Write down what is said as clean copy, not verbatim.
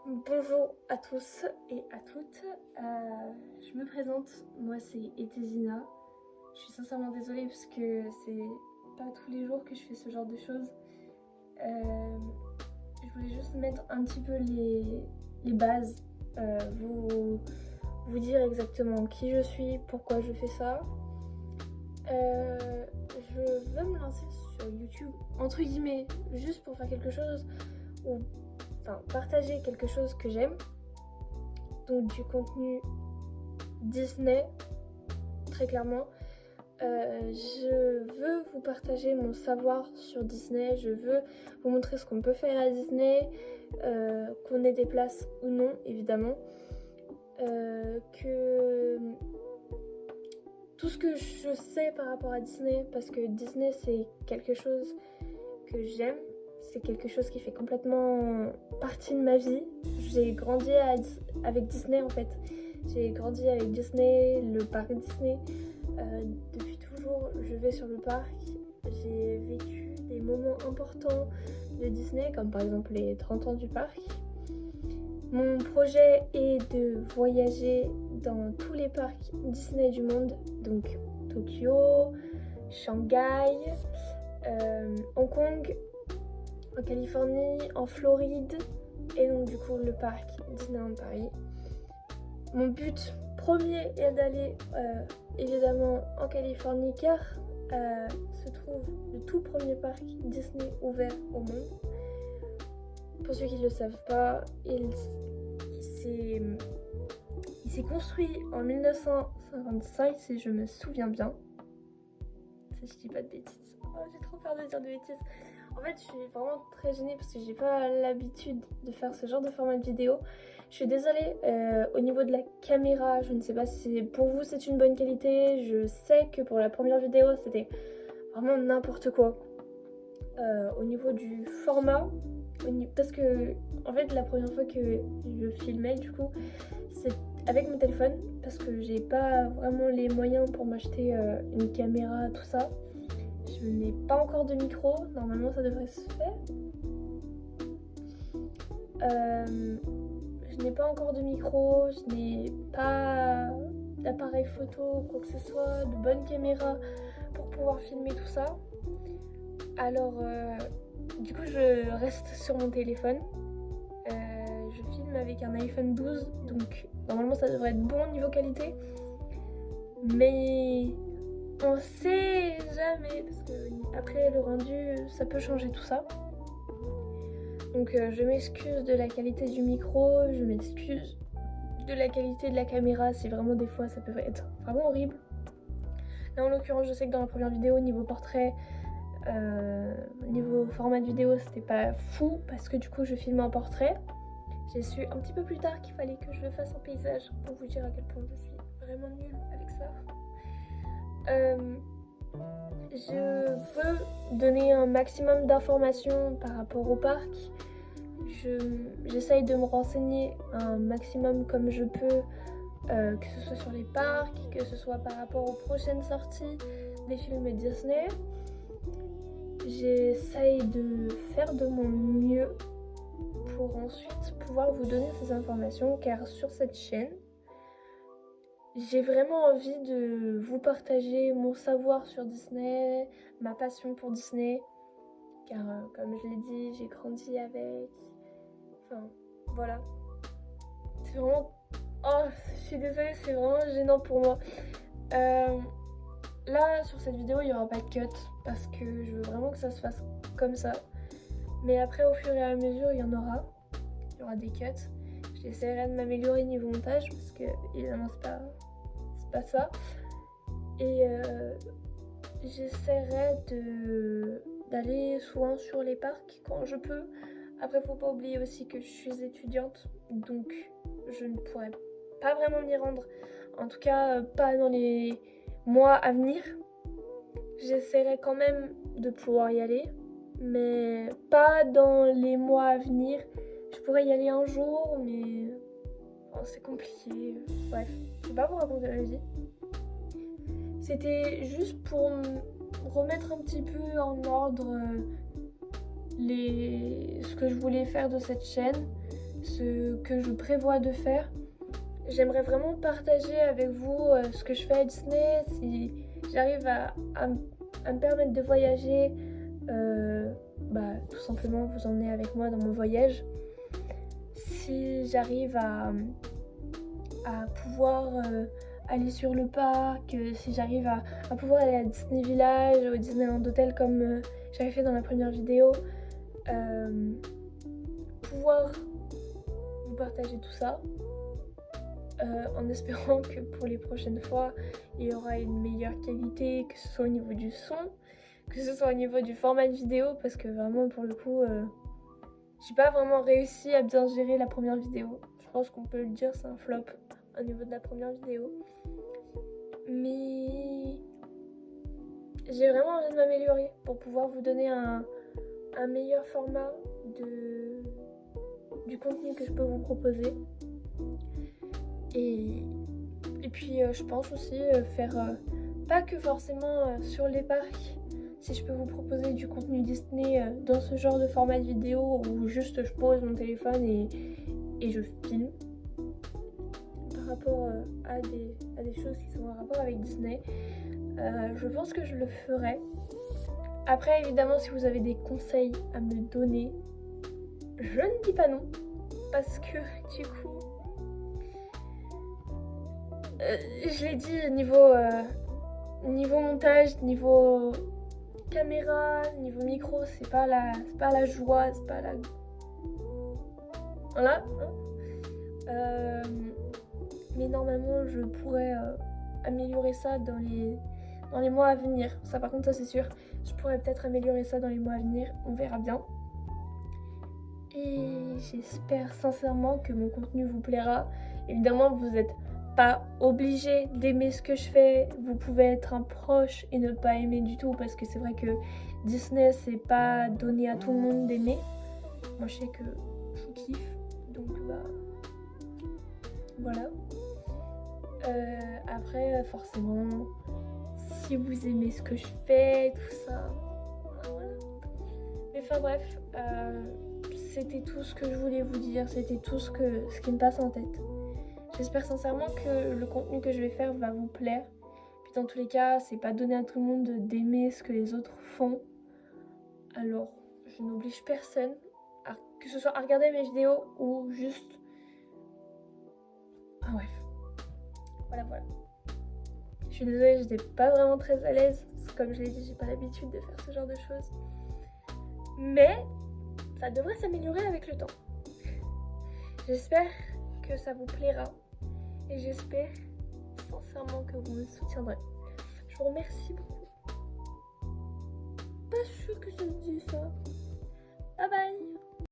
Bonjour à tous et à toutes, je me présente, moi c'est Etezina. Je suis sincèrement désolée parce que c'est pas tous les jours que je fais ce genre de choses. Je voulais juste mettre un petit peu les bases, vous dire exactement qui je suis, pourquoi je fais ça. Je veux me lancer sur YouTube, entre guillemets, juste pour faire quelque chose ou partager quelque chose que j'aime, donc du contenu Disney, très clairement. Je veux vous partager mon savoir sur Disney, je veux vous montrer ce qu'on peut faire à Disney, qu'on ait des places ou non, évidemment. Que tout ce que je sais par rapport à Disney, parce que Disney c'est quelque chose que j'aime, c'est quelque chose qui fait complètement partie de ma vie. J'ai grandi avec Disney en fait. J'ai grandi avec Disney, le parc Disney. Depuis toujours, je vais sur le parc. J'ai vécu des moments importants de Disney, comme par exemple les 30 ans du parc. Mon projet est de voyager dans tous les parcs Disney du monde, donc Tokyo, Shanghai, Hong Kong, en Californie, en Floride et donc du coup le parc Disneyland Paris. Mon but premier est d'aller évidemment en Californie car se trouve le tout premier parc Disney ouvert au monde. Pour ceux qui ne le savent pas, il s'est construit en 1955 si je me souviens bien. Si je dis pas de bêtises. Oh, j'ai trop peur de dire de bêtises. En fait, je suis vraiment très gênée parce que j'ai pas l'habitude de faire ce genre de format de vidéo. Je suis désolée au niveau de la caméra, je ne sais pas si pour vous c'est une bonne qualité. Je sais que pour la première vidéo c'était vraiment n'importe quoi. Au niveau du format, parce que en fait la première fois que je filmais du coup c'est avec mon téléphone parce que j'ai pas vraiment les moyens pour m'acheter une caméra, tout ça. Je n'ai pas encore de micro, normalement ça devrait se faire. Je n'ai pas encore de micro, je n'ai pas d'appareil photo ou quoi que ce soit, de bonne caméra pour pouvoir filmer tout ça. Alors du coup je reste sur mon téléphone. Je filme avec un iPhone 12, donc normalement ça devrait être bon niveau qualité. Mais on sait jamais, parce que après le rendu, ça peut changer tout ça. Donc je m'excuse de la qualité du micro, je m'excuse de la qualité de la caméra, si vraiment des fois ça peut être vraiment horrible. Là en l'occurrence, je sais que dans la première vidéo, niveau portrait, niveau format de vidéo, c'était pas fou, parce que du coup je filmais en portrait. J'ai su un petit peu plus tard qu'il fallait que je le fasse en paysage, pour vous dire à quel point je suis vraiment nulle avec ça. Je veux donner un maximum d'informations par rapport au parc. J'essaye de me renseigner un maximum comme je peux, que ce soit sur les parcs, que ce soit par rapport aux prochaines sorties des films Disney. J'essaye de faire de mon mieux pour ensuite pouvoir vous donner ces informations, car sur cette chaîne, j'ai vraiment envie de vous partager mon savoir sur Disney, ma passion pour Disney, car comme je l'ai dit, j'ai grandi avec. Enfin, voilà. C'est vraiment... Oh, je suis désolée, c'est vraiment gênant pour moi. Là, sur cette vidéo, il n'y aura pas de cut, parce que je veux vraiment que ça se fasse comme ça. Mais après, au fur et à mesure, il y en aura. Il y aura des cuts. J'essaierai de m'améliorer niveau montage, parce que, évidemment, c'est pas ça. Et j'essaierai d'aller souvent sur les parcs quand je peux. Après, faut pas oublier aussi que je suis étudiante, donc je ne pourrai pas vraiment m'y rendre. En tout cas, pas dans les mois à venir. J'essaierai quand même de pouvoir y aller, mais pas dans les mois à venir. Je pourrais y aller un jour, mais c'est compliqué. Bref, je vais pas vous raconter ma vie. C'était juste pour remettre un petit peu en ordre ce que je voulais faire de cette chaîne. ce que je prévois de faire. J'aimerais vraiment partager avec vous ce que je fais à Disney, si j'arrive à me permettre de voyager, tout simplement vous emmener avec moi dans mon voyage. Si j'arrive à pouvoir aller sur le parc, si j'arrive à pouvoir aller à Disney Village, au Disneyland Hotel comme j'avais fait dans la première vidéo, pouvoir vous partager tout ça. En espérant que pour les prochaines fois, il y aura une meilleure qualité, que ce soit au niveau du son, que ce soit au niveau du format de vidéo, parce que vraiment pour le coup, j'ai pas vraiment réussi à bien gérer la première vidéo. Je pense qu'on peut le dire, c'est un flop au niveau de la première vidéo. Mais j'ai vraiment envie de m'améliorer pour pouvoir vous donner un meilleur format du contenu que je peux vous proposer. Et puis je pense aussi faire, pas que forcément sur les parcs, si je peux vous proposer du contenu Disney dans ce genre de format de vidéo où juste je pose mon téléphone et je filme par rapport à des choses qui sont en rapport avec Disney. Je pense que je le ferai. Après évidemment si vous avez des conseils à me donner, je ne dis pas non parce que du coup je l'ai dit, niveau montage, niveau caméra, niveau micro, c'est pas la joie, c'est pas la... Voilà. Mais normalement, je pourrais améliorer ça dans les mois à venir. Ça par contre, ça c'est sûr. Je pourrais peut-être améliorer ça dans les mois à venir, on verra bien. Et j'espère sincèrement que mon contenu vous plaira. Évidemment, vous n'êtes pas obligé d'aimer ce que je fais. Vous pouvez être un proche et ne pas aimer du tout parce que c'est vrai que Disney, c'est pas donné à tout le monde d'aimer. Moi, je sais que je kiffe. Donc, voilà. Après, forcément, si vous aimez ce que je fais, tout ça, voilà. Mais enfin bref, c'était tout ce que je voulais vous dire, c'était tout ce qui me passe en tête. J'espère sincèrement que le contenu que je vais faire va vous plaire. Puis dans tous les cas, c'est pas donné à tout le monde d'aimer ce que les autres font. Alors, je n'oblige personne, que ce soit à regarder mes vidéos ou juste... Ah bref. Voilà. Je suis désolée, j'étais pas vraiment très à l'aise. Parce que comme je l'ai dit, j'ai pas l'habitude de faire ce genre de choses. Mais ça devrait s'améliorer avec le temps. J'espère que ça vous plaira. Et j'espère sincèrement que vous me soutiendrez. Je vous remercie beaucoup. Pas sûr que je me dise ça. Bye bye.